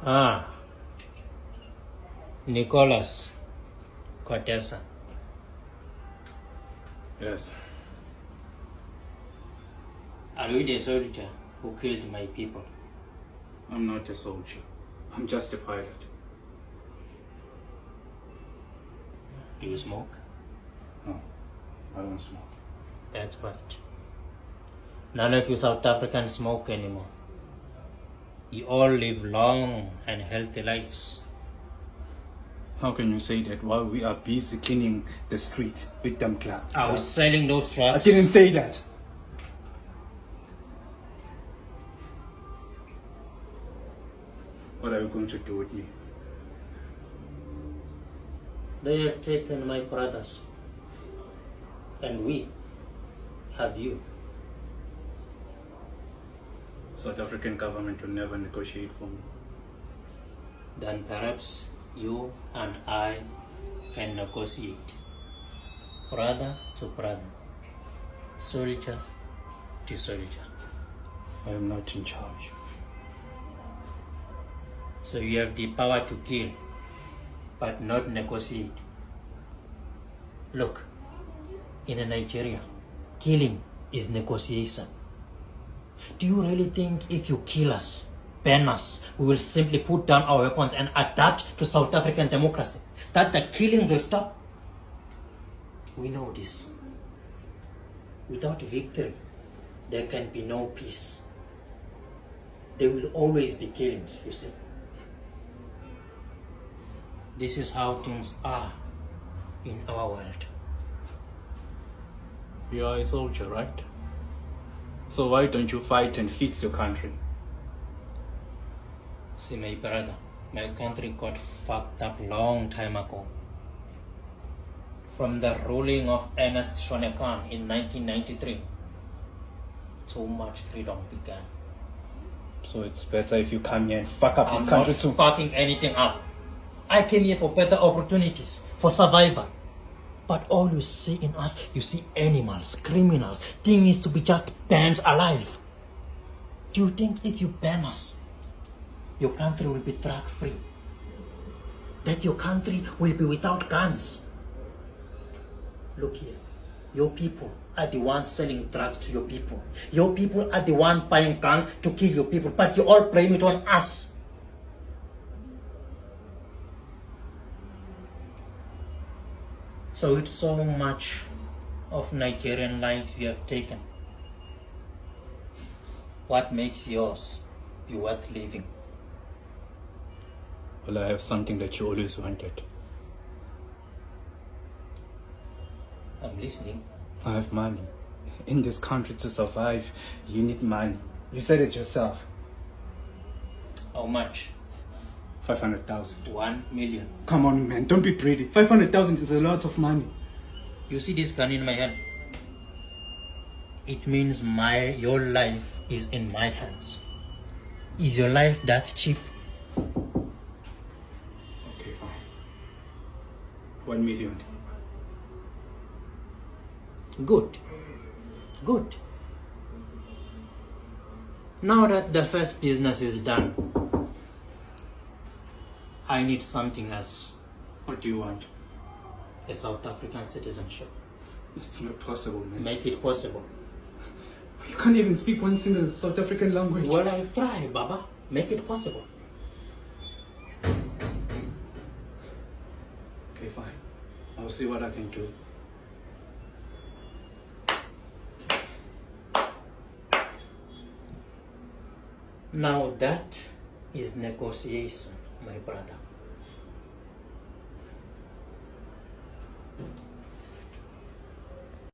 Ah, Nicholas Cortesa. Yes. Are you the soldier who killed my people? I'm not a soldier. I'm just a pilot. Do you smoke? No, I don't smoke. That's right. None of you South Africans smoke anymore. You all live long and healthy lives. How can you say that while we are busy cleaning the street with them clubs? I was selling those drugs. I didn't say that. What are you going to do with me? They have taken my brothers. And we have you. South African government will never negotiate for me. Then perhaps you and I can negotiate. Brother to brother. Soldier to soldier. I am not in charge. So you have the power to kill, but not negotiate. Look, in Nigeria, killing is negotiation. Do you really think if you kill us, ban us, we will simply put down our weapons and adapt to South African democracy? That the killing will stop? We know this. Without victory, there can be no peace. There will always be killings, you see. This is how things are in our world. You are a soldier, right? So why don't you fight and fix your country? See, my brother, my country got fucked up long time ago. From the ruling of Ernest Shonekan in 1993, too much freedom began. So it's better if you come here and fuck up I'm this not country too. fucking anything up. I came here for better opportunities, for survival. But all you see in us, you see animals, criminals, things to be just burned alive. Do you think if you ban us, your country will be drug free? That your country will be without guns? Look here, your people are the ones selling drugs to your people. Your people are the ones buying guns to kill your people, but you all blame it on us. So it's so much of Nigerian life you have taken. What makes yours be worth living? Well, I have something that you always wanted. I'm listening. I have money. In this country to survive, you need money. You said it yourself. How much? 500,000. 1 million. Come on, man. Don't be greedy. 500,000 is a lot of money. You see this gun in my hand? It means your life is in my hands. Is your life that cheap? Okay, fine. 1 million. Good. Good. Now that the first business is done, I need something else. What do you want? A South African citizenship. It's not possible, man. Make it possible. You can't even speak one single South African language. Well, I try, Baba. Make it possible. Okay, fine. I'll see what I can do. Now that is negotiation, my brother.